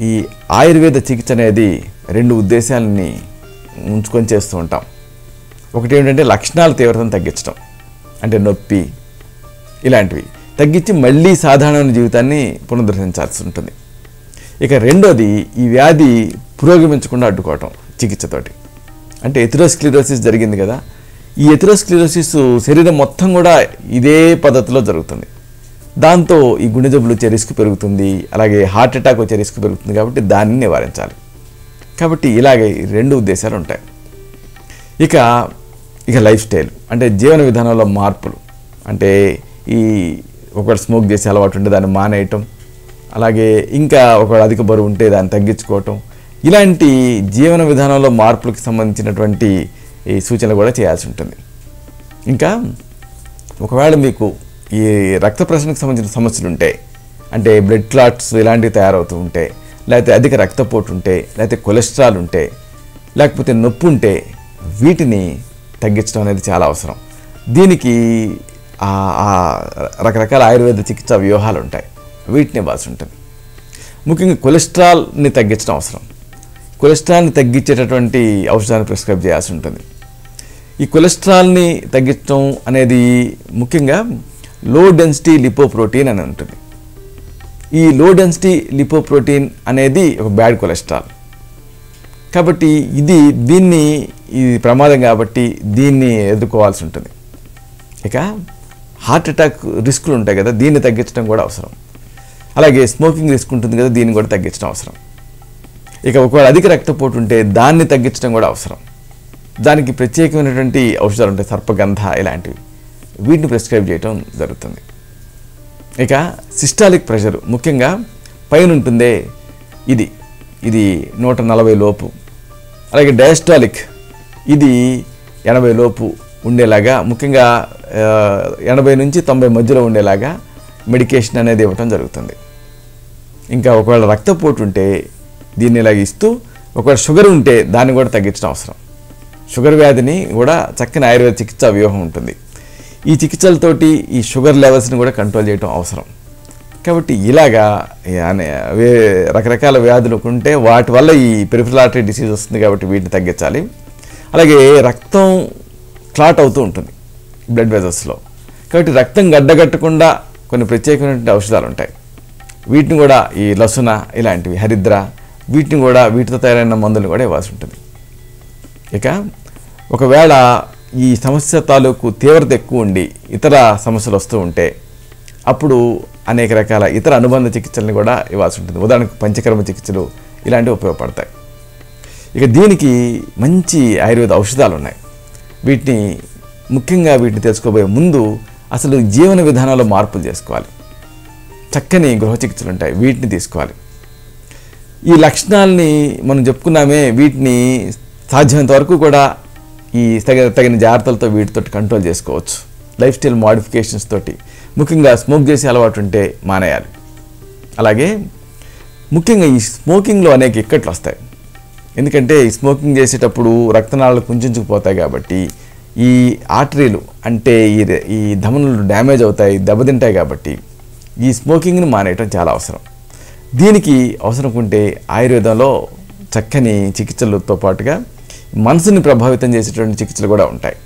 [SPEAKER 1] ఈ ఆయుర్వేద చికిత్స అనేది రెండు ఉద్దేశాలని ఉంచుకొని చేస్తూ ఉంటాం. ఒకటి ఏంటంటే లక్షణాల తీవ్రతను తగ్గించడం, అంటే నొప్పి ఇలాంటివి తగ్గించి మళ్ళీ సాధారణ జీవితాన్ని పునరుద్ధరించాల్సి ఉంటుంది. ఇక రెండోది ఈ వ్యాధి పురోగమించకుండా అడ్డుకోవటం చికిత్సతోటి. అంటే ఎథెరోస్క్లెరోసిస్ జరిగింది కదా, ఈ ఎథెరోస్క్లెరోసిస్ శరీరం మొత్తం కూడా ఇదే పద్ధతిలో జరుగుతుంది. దాంతో ఈ గుండె జబ్బులు వచ్చే రిస్క్ పెరుగుతుంది, అలాగే హార్ట్ అటాక్ వచ్చే రిస్క్ పెరుగుతుంది. కాబట్టి దాన్ని నివారించాలి. కాబట్టి ఇలాగే రెండు ఉద్దేశాలు ఉంటాయి. ఇక లైఫ్ స్టైల్, అంటే జీవన విధానంలో మార్పులు, అంటే ఈ ఒకవేళ స్మోక్ చేసే అలవాటు ఉంటే దాన్ని మానేయటం, అలాగే ఇంకా ఒకవేళ అధిక బరువు ఉంటే దాన్ని తగ్గించుకోవటం, ఇలాంటి జీవన విధానంలో మార్పులకు సంబంధించినటువంటి ఈ సూచనలు కూడా చేయాల్సి ఉంటుంది. ఇంకా ఒకవేళ మీకు ఈ రక్త ప్రసరణకు సంబంధించిన సమస్యలు ఉంటే, అంటే బ్లడ్ క్లాట్స్ ఇలాంటివి తయారవుతూ ఉంటే, లేకపోతే అధిక రక్తపోటు ఉంటే, లేకపోతే కొలెస్ట్రాల్ ఉంటే, లేకపోతే నొప్పి ఉంటే, వీటిని తగ్గించడం అనేది చాలా అవసరం. దీనికి రకరకాల ఆయుర్వేద చికిత్సా వ్యూహాలు ఉంటాయి, వీటిని ఇవ్వాల్సి ఉంటుంది. ముఖ్యంగా కొలెస్ట్రాల్ని తగ్గించడం అవసరం. కొలెస్ట్రాల్ని తగ్గించేటటువంటి ఔషధాన్ని ప్రిస్క్రైబ్ చేయాల్సి ఉంటుంది. ఈ కొలెస్ట్రాల్ని తగ్గించడం అనేది ముఖ్యంగా లో డెన్సిటీ లిపోప్రోటీన్ అని ఉంటుంది. ఈ లో డెన్సిటీ లిపోప్రోటీన్ అనేది ఒక బ్యాడ్ కొలెస్ట్రాల్. కాబట్టి దీన్ని ప్రమాదం, కాబట్టి దీన్ని ఎదుర్కోవాల్సి ఉంటుంది. ఇక హార్ట్ అటాక్ రిస్కులు ఉంటాయి కదా, దీన్ని తగ్గించడం కూడా అవసరం. అలాగే స్మోకింగ్ రిస్క్ ఉంటుంది కదా, దీన్ని కూడా తగ్గించడం అవసరం. ఇక ఒకవేళ అధిక రక్తపోటు ఉంటే దాన్ని తగ్గించడం కూడా అవసరం. దానికి ప్రత్యేకమైనటువంటి ఔషధాలు ఉంటాయి, సర్పగంధ ఇలాంటివి, వీటిని ప్రిస్క్రైబ్ చేయడం జరుగుతుంది. ఇక సిస్టాలిక్ ప్రెషర్, ముఖ్యంగా పైన ఉంటుందే ఇది 140 లోపు. అలాగే డయాస్టాలిక్, ఇది 80 లోపు ఉండేలాగా, ముఖ్యంగా 80 నుంచి 90 మధ్యలో ఉండేలాగా మెడికేషన్ అనేది ఇవ్వటం జరుగుతుంది. ఇంకా ఒకవేళ రక్తపోటు ఉంటే దీన్ని ఇలాగ ఇస్తూ, ఒకవేళ షుగర్ ఉంటే దాన్ని కూడా తగ్గించడం అవసరం. షుగర్ వ్యాధిని కూడా చక్కని ఆయుర్వేద చికిత్సా వ్యూహం ఉంటుంది. ఈ చికిత్సలతోటి ఈ షుగర్ లెవెల్స్ని కూడా కంట్రోల్ చేయడం అవసరం. కాబట్టి ఇలాగా రకరకాల వ్యాధులు ఉంటే వాటి వల్ల ఈ పెరిఫెరల్ ఆర్టరీ డిసీజ్ వస్తుంది, కాబట్టి వీటిని తగ్గించాలి. అలాగే రక్తం క్లాట్ అవుతూ ఉంటుంది బ్లడ్ వెజల్స్లో, కాబట్టి రక్తం గడ్డగట్టకుండా కొన్ని ప్రత్యేకమైనటువంటి ఔషధాలు ఉంటాయి. వీటిని కూడా ఈ లసున ఇలాంటివి, హరిద్ర, వీటితో తయారైన మందులు కూడా ఇవ్వాల్సి ఉంటుంది. ఇక ఒకవేళ ఈ సమస్య తాలూకు తీవ్రత ఎక్కువ ఉండి ఇతర సమస్యలు వస్తూ ఉంటే అప్పుడు అనేక రకాల ఇతర అనుబంధ చికిత్సల్ని కూడా ఇవ్వాల్సి ఉంటుంది. ఉదాహరణకు పంచకర్మ చికిత్సలు ఇలాంటివి ఉపయోగపడతాయి. ఇక దీనికి మంచి ఆయుర్వేద ఔషధాలు ఉన్నాయి. వీటిని తెలుసుకోబోయే ముందు అసలు జీవన విధానాల్లో మార్పులు చేసుకోవాలి. చక్కని గృహ చికిత్సలు ఉంటాయి, వీటిని తీసుకోవాలి. ఈ లక్షణాలని మనం చెప్పుకున్నామే, వీటిని సాధ్యమైనంత వరకు కూడా ఈ తగిన జాగ్రత్తలతో వీటితో కంట్రోల్ చేసుకోవచ్చు. లైఫ్ స్టైల్ మోడిఫికేషన్స్ తోటి, ముఖ్యంగా స్మోక్ చేసే అలవాటు ఉంటే మానేయాలి. అలాగే ముఖ్యంగా ఈ స్మోకింగ్లో అనేక ఇక్కట్లు వస్తాయి. ఎందుకంటే ఈ స్మోకింగ్ చేసేటప్పుడు రక్తనాళాలు కుంచుకుపోతాయి కాబట్టి ఈ ఆర్టరీలు అంటే ఈ ధమనులు డ్యామేజ్ అవుతాయి, దెబ్బతింటాయి. కాబట్టి ఈ స్మోకింగ్ని మానేయటం చాలా అవసరం. దీనికి అవసరం ఉంటే ఆయుర్వేదంలో చక్కని చికిత్సలతో పాటుగా మనసుని ప్రభావితం చేసేటువంటి చికిత్సలు కూడా ఉంటాయి.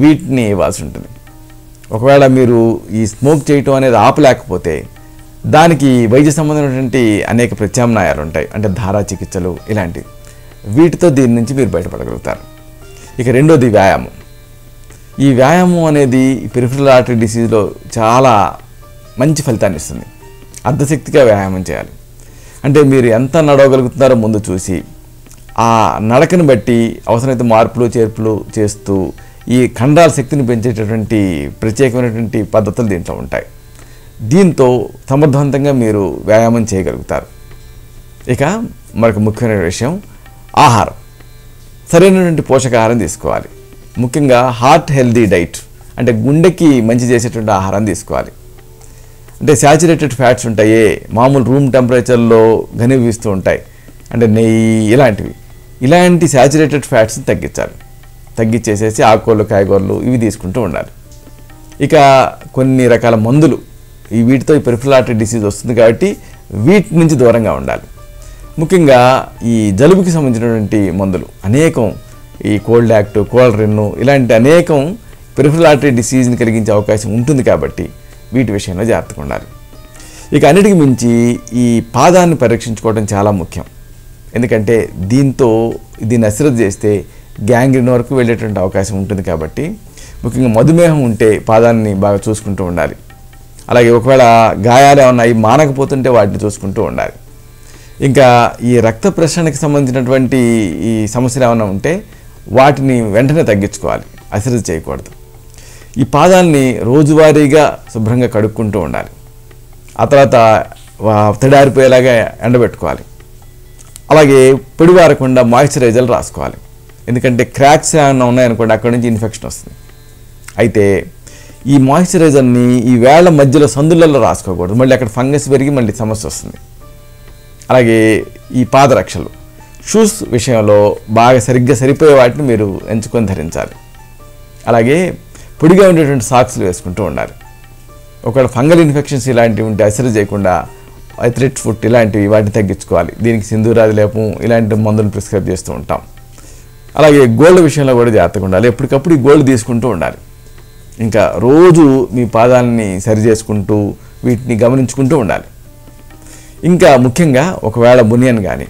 [SPEAKER 1] వీటిని ఇవ్వాల్సి ఉంటుంది. ఒకవేళ మీరు ఈ స్మోక్ చేయటం అనేది ఆపలేకపోతే దానికి వైద్య సంబంధమైనటువంటి అనేక ప్రత్యామ్నాయాలు ఉంటాయి. అంటే ధారా చికిత్సలు ఇలాంటివి. వీటితో దీని నుంచి మీరు బయటపడగలుగుతారు. ఇక రెండోది వ్యాయామం. ఈ వ్యాయామం అనేది పెరిఫెరల్ ఆర్టరీ డిసీజ్లో చాలా మంచి ఫలితాన్ని ఇస్తుంది. అర్ధశక్తిగా వ్యాయామం చేయాలి. అంటే మీరు ఎంత నడవగలుగుతున్నారో ముందు చూసి ఆ నడకను బట్టి అవసరమైతే మార్పులు చేర్పులు చేస్తూ ఈ కండరాల శక్తిని పెంచేటటువంటి ప్రత్యేకమైనటువంటి పద్ధతులు దీంట్లో ఉంటాయి. దీంతో సమర్థవంతంగా మీరు వ్యాయామం చేయగలుగుతారు. ఇక మరొక ముఖ్యమైన విషయం ఆహారం. సరైనటువంటి పోషకాహారం తీసుకోవాలి. ముఖ్యంగా హార్ట్ హెల్దీ డైట్ అంటే గుండెకి మంచి చేసేటువంటి ఆహారం తీసుకోవాలి. అంటే శాచురేటెడ్ ఫ్యాట్స్ ఉంటాయే, మామూలు రూమ్ టెంపరేచర్లో ఘనీభవిస్తూ ఉంటాయి, అంటే నెయ్యి ఇలాంటి శాచురేటెడ్ ఫ్యాట్స్ని తగ్గించేసేసి ఆకుకూరలు కాయగూరలు ఇవి తీసుకుంటూ ఉండాలి. ఇక కొన్ని రకాల మందులు వీటితో ఈ పెరిఫెరల్ ఆర్టరీ డిసీజ్ వస్తుంది కాబట్టి వీటి నుంచి దూరంగా ఉండాలి. ముఖ్యంగా ఈ జలుబుకి సంబంధించినటువంటి మందులు అనేకం, ఈ కోల్డ్ యాక్ట్, కోల్డ్రిన్ ఇలాంటి అనేకం పెరిఫెరల్ ఆర్టరీ డిసీజ్ని కలిగించే అవకాశం ఉంటుంది కాబట్టి వీటి విషయంలో జాగ్రత్తగా ఉండాలి. ఇక అన్నిటికీ మించి ఈ పాదాన్ని పరీక్షించుకోవడం చాలా ముఖ్యం. ఎందుకంటే దీన్ని అశ్రద్ధ చేస్తే గ్యాంగ్రీన్ వరకు వెళ్ళేటువంటి అవకాశం ఉంటుంది కాబట్టి ముఖ్యంగా మధుమేహం ఉంటే పాదాన్ని బాగా చూసుకుంటూ ఉండాలి. అలాగే ఒకవేళ గాయాలు ఏమన్నా మానకపోతుంటే వాటిని చూసుకుంటూ ఉండాలి. ఇంకా ఈ రక్త ప్రసరణకి సంబంధించినటువంటి ఈ సమస్యలు ఏమైనా ఉంటే వాటిని వెంటనే తగ్గించుకోవాలి, అశ్రద్ధ చేయకూడదు. ఈ పాదాలని రోజువారీగా శుభ్రంగా కడుక్కుంటూ ఉండాలి. ఆ తర్వాత తడారిపోయేలాగా ఎండబెట్టుకోవాలి. అలాగే పొడివారకుండా మాయిశ్చరైజర్లు రాసుకోవాలి. ఎందుకంటే క్రాక్స్ ఏమైనా ఉన్నాయనుకోండి, అక్కడి నుంచి ఇన్ఫెక్షన్ వస్తుంది. అయితే ఈ మాయిశ్చరైజర్ని ఈ వేళ్ల మధ్యలో సందులలో రాసుకోకూడదు, మళ్ళీ అక్కడ ఫంగస్ పెరిగి మళ్ళీ సమస్య వస్తుంది. అలాగే ఈ పాదరక్షలు, షూస్ విషయంలో బాగా సరిగ్గా సరిపోయే వాటిని మీరు ఎంచుకొని ధరించాలి. అలాగే పొడిగా ఉండేటువంటి సాక్స్లు వేసుకుంటూ ఉండాలి. ఒకవేళ ఫంగల్ ఇన్ఫెక్షన్స్ ఇలాంటివి ఉంటే అశ్రద్ధ చేయకుండా థ్రెడ్ ఫుట్ ఇలాంటివి వాటిని తగ్గించుకోవాలి. దీనికి సింధూరాది లేపం ఇలాంటి మందులు ప్రిస్క్రైబ్ చేస్తూ ఉంటాం. అలాగే గోల్డ్ విషయంలో కూడా జాగ్రత్తగా ఉండాలి. ఎప్పటికప్పుడు ఈ గోల్డ్ తీసుకుంటూ ఉండాలి. ఇంకా రోజు మీ పాదాలని సరి చేసుకుంటూ వీటిని గమనించుకుంటూ ఉండాలి. ఇంకా ముఖ్యంగా ఒకవేళ బునియన్ కానీ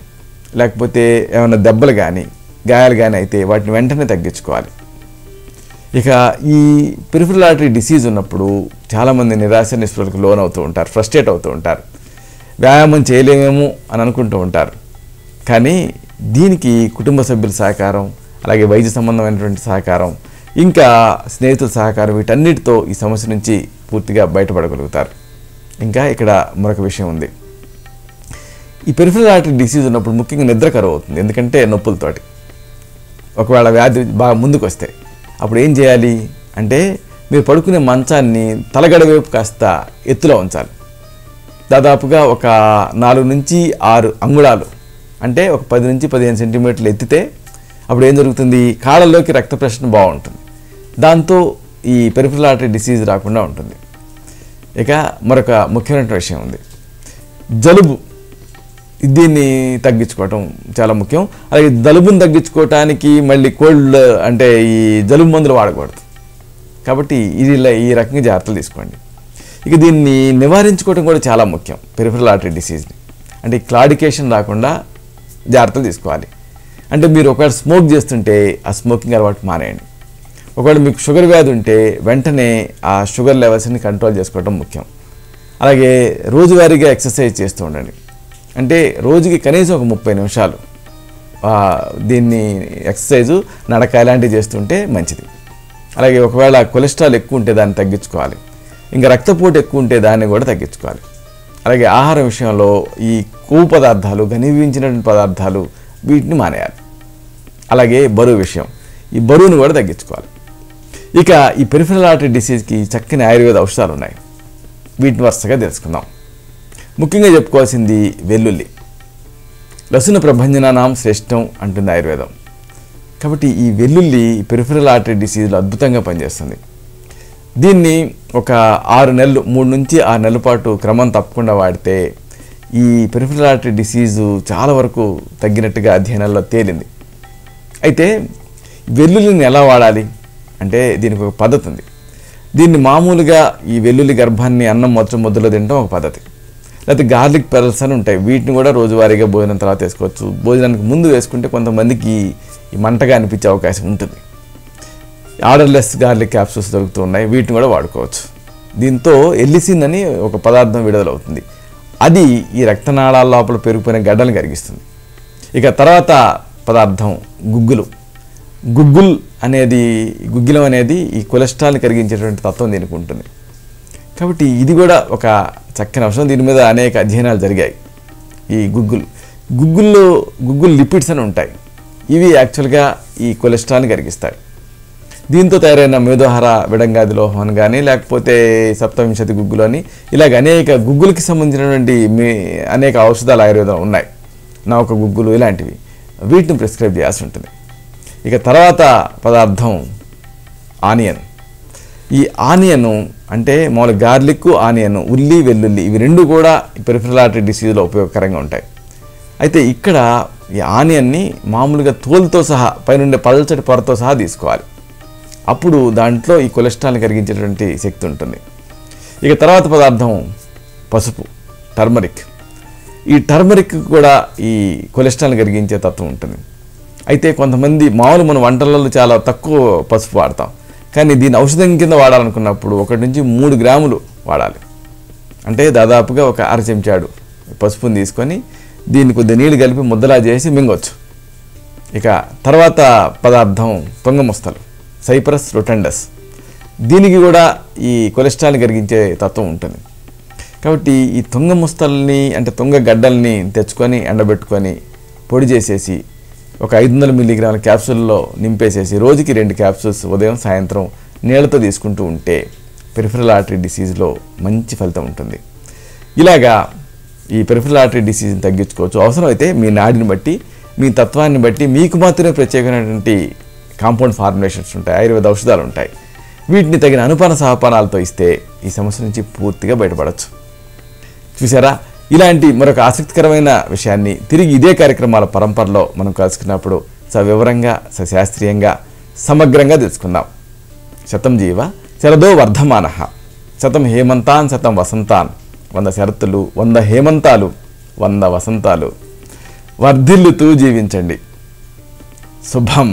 [SPEAKER 1] లేకపోతే ఏమైనా దెబ్బలు కానీ గాయాలు కానీ అయితే వాటిని వెంటనే తగ్గించుకోవాలి. ఇక ఈ పెరిఫెరల్ ఆర్టరీ డిసీజ్ ఉన్నప్పుడు చాలామంది నిరాశ నిస్పృహలకు లోన్ అవుతూ ఉంటారు, ఫ్రస్ట్రేట్ అవుతూ ఉంటారు, వ్యాయామం చేయలేమేమో అని అనుకుంటూ ఉంటారు. కానీ దీనికి కుటుంబ సభ్యుల సహకారం, అలాగే వైద్య సంబంధమైనటువంటి సహకారం, ఇంకా స్నేహితుల సహకారం వీటన్నిటితో ఈ సమస్య నుంచి పూర్తిగా బయటపడగలుగుతారు. ఇంకా ఇక్కడ మరొక విషయం ఉంది. ఈ పెరిఫెరల్ ఆర్టరీ డిసీజ్ ఉన్నప్పుడు ముఖ్యంగా నిద్ర కరువు అవుతుంది. ఎందుకంటే నొప్పులతోటి ఒకవేళ వ్యాధి బాగా ముందుకు వస్తే అప్పుడు ఏం చేయాలి అంటే మీరు పడుకునే మంచాన్ని తలగడ వైపు కాస్త ఎత్తులో ఉంచాలి. దాదాపుగా ఒక 4 నుంచి 6 అంగుళాలు అంటే ఒక 10 నుంచి 15 సెంటీమీటర్లు ఎత్తితే అప్పుడు ఏం జరుగుతుంది, కాళ్ళలోకి రక్త ప్రసరణ బాగుంటుంది. దాంతో ఈ పెరిఫెరల్ ఆర్టరీ డిసీజ్ రాకుండా ఉంటుంది. ఇక మరొక ముఖ్యమైన విషయం ఉంది, జలుబు. దీన్ని తగ్గించుకోవటం చాలా ముఖ్యం. అలాగే జలుబుని తగ్గించుకోవటానికి మళ్ళీ కోల్డ్ అంటే ఈ జలుబు మందులు వాడకూడదు. కాబట్టి ఈ రకంగా జాగ్రత్తలు తీసుకోండి. ఇక దీన్ని నివారించుకోవడం కూడా చాలా ముఖ్యం. పెరిఫెరల్ ఆర్టరీ డిసీజ్ని అంటే క్లాడికేషన్ రాకుండా జాగ్రత్తలు తీసుకోవాలి. అంటే మీరు ఒకవేళ స్మోక్ చేస్తుంటే ఆ స్మోకింగ్ అలవాటు మానేయండి. ఒకవేళ మీకు షుగర్ వ్యాధి ఉంటే వెంటనే ఆ షుగర్ లెవెల్స్ని కంట్రోల్ చేసుకోవడం ముఖ్యం. అలాగే రోజువారీగా ఎక్సర్సైజ్ చేస్తూ ఉండండి. అంటే రోజుకి కనీసం ఒక 30 నిమిషాలు దీన్ని ఎక్సర్సైజు, నడక ఇలాంటివి చేస్తుంటే మంచిది. అలాగే ఒకవేళ కొలెస్ట్రాల్ ఎక్కువ ఉంటే దాన్ని తగ్గించుకోవాలి. ఇంకా రక్తపోటు ఎక్కువ ఉంటే దాన్ని కూడా తగ్గించుకోవాలి. అలాగే ఆహారం విషయంలో ఈ కొవ్వు పదార్థాలు, ఘనీభవించినటువంటి పదార్థాలు వీటిని మానేయాలి. అలాగే బరువు విషయం, ఈ బరువును కూడా తగ్గించుకోవాలి. ఇక ఈ పెరిఫెరల్ ఆర్టరీ డిసీజ్కి చక్కని ఆయుర్వేద ఔషధాలు ఉన్నాయి. వీటిని వరుసగా తెలుసుకుందాం. ముఖ్యంగా చెప్పుకోవాల్సింది వెల్లుల్లి. లసున ప్రభంజనానాం శ్రేష్టం అంటుంది ఆయుర్వేదం. కాబట్టి ఈ వెల్లుల్లి పెరిఫెరల్ ఆర్టరీ డిసీజ్లో అద్భుతంగా పనిచేస్తుంది. దీన్ని ఒక 6 నెలలు, 3 నుంచి 6 నెలల పాటు క్రమం తప్పకుండా వాడితే ఈ పెరిఫెరల్ ఆర్టరీ డిసీజు చాలా వరకు తగ్గినట్టుగా అధ్యయనాల్లో తేలింది. అయితే వెల్లుల్లిని ఎలా వాడాలి అంటే దీనికి ఒక పద్ధతి ఉంది. దీన్ని మామూలుగా ఈ వెల్లుల్లి గర్భాన్ని అన్నం మొత్తం ముద్దలో తినడం ఒక పద్ధతి. లేకపోతే గార్లిక్ పెరల్స్ అని ఉంటాయి, వీటిని కూడా రోజువారీగా భోజనం తర్వాత వేసుకోవచ్చు. భోజనానికి ముందు వేసుకుంటే కొంతమందికి ఈ మంటగా అనిపించే అవకాశం ఉంటుంది. ఆర్డర్లెస్ గార్లిక్ క్యాప్సూల్స్ దొరుకుతూ ఉన్నాయి, వీటిని కూడా వాడుకోవచ్చు. దీంతో ఎల్లిసిన్ అని ఒక పదార్థం విడుదలవుతుంది. అది ఈ రక్తనాళాల లోపల పెరిగిపోయిన గడ్డలను కరిగిస్తుంది. ఇక తర్వాత పదార్థం గుగ్గులు. గుగ్గిలం అనేది ఈ కొలెస్ట్రాల్ని కరిగించేటువంటి తత్వం దీనికి ఉంటుంది. కాబట్టి ఇది కూడా ఒక చక్కని ఔషధం. దీని మీద అనేక అధ్యయనాలు జరిగాయి. ఈ గుగ్గులు లిపిడ్స్ అని ఉంటాయి. ఇవి యాక్చువల్గా ఈ కొలెస్ట్రాల్ని కరిగిస్తాయి. దీంతో తయారైన మేధోహార విడంగాది లోహం కానీ, లేకపోతే సప్తవింశతి గుగ్గులు అని, ఇలాగ అనేక గుగ్గులకి సంబంధించినటువంటి అనేక ఔషధాలు ఆయుర్వేదం ఉన్నాయి. నవక గుగ్గులు ఇలాంటివి, వీటిని ప్రిస్క్రైబ్ చేయాల్సి ఉంటుంది. ఇక తర్వాత పదార్థం ఆనియన్. ఈ ఆనియన్ అంటే మామూలు గార్లిక్, ఆనియన్, ఉల్లి, వెల్లుల్లి ఇవి రెండు కూడా పెరిఫెరల్ ఆర్టరీ డిసీజ్లో ఉపయోగకరంగా ఉంటాయి. అయితే ఇక్కడ ఈ ఆనియన్ని మామూలుగా తోలుతో సహా, పైనుండే పల్చటి పొరతో సహా తీసుకోవాలి. అప్పుడు దాంట్లో ఈ కొలెస్ట్రాల్ని కరిగించేటువంటి శక్తి ఉంటుంది. ఇక తర్వాత పదార్థం పసుపు, టర్మరిక్. ఈ టర్మరిక్ కూడా ఈ కొలెస్ట్రాల్ని కరిగించే తత్వం ఉంటుంది. అయితే కొంతమంది మన వంటలలో చాలా తక్కువ పసుపు వాడతాం, కానీ దీన్ని ఔషధం కింద వాడాలనుకున్నప్పుడు 1 నుంచి 3 గ్రాములు వాడాలి. అంటే దాదాపుగా ఒక 1/2 చెంచాడు పసుపుని తీసుకొని దీన్ని కొద్దిగా నీళ్ళు కలిపి ముద్దలా చేసి మింగొచ్చు. ఇక తర్వాత పదార్థం తొంగముస్తలు, సైప్రస్ రొటెండస్. దీనికి కూడా ఈ కొలెస్ట్రాల్ని కరిగించే తత్వం ఉంటుంది. కాబట్టి ఈ తొంగముస్తల్ని అంటే తొంగ గడ్డల్ని తెచ్చుకొని ఎండబెట్టుకొని పొడి చేసేసి ఒక 500 మిల్లీగ్రాముల క్యాప్సూల్లో నింపేసేసి రోజుకి 2 క్యాప్సూల్స్ ఉదయం సాయంత్రం నీళ్ళతో తీసుకుంటూ ఉంటే పెరిఫెరల్ ఆర్టరీ డిసీజ్లో మంచి ఫలితం ఉంటుంది. ఇలాగా ఈ పెరిఫెరల్ ఆర్టరీ డిసీజ్ని తగ్గించుకోవచ్చు. అవసరమైతే మీ నాడిని బట్టి, మీ తత్వాన్ని బట్టి మీకు మాత్రమే ప్రత్యేకమైనటువంటి కాంపౌండ్ ఫార్ములేషన్స్ ఉంటాయి, ఆయుర్వేద ఔషధాలు ఉంటాయి. వీటిని తగిన అనుపాన సహపానాలతో ఇస్తే ఈ సమస్య నుంచి పూర్తిగా బయటపడవచ్చు. చూసారా, ఇలాంటి మరొక ఆసక్తికరమైన విషయాన్ని తిరిగి ఇదే కార్యక్రమాల పరంపరలో మనం కలుసుకున్నప్పుడు సవివరంగా, సశాస్త్రీయంగా, సమగ్రంగా తెలుసుకుందాం. శతం జీవ శరదో వర్ధమానః, శతం హేమంతాన్ శతం వసంతాన్. 100 శరత్తులు, 100 హేమంతాలు, 100 వసంతాలు. వర్ధిల్లుతూ జీవించండి. శుభం.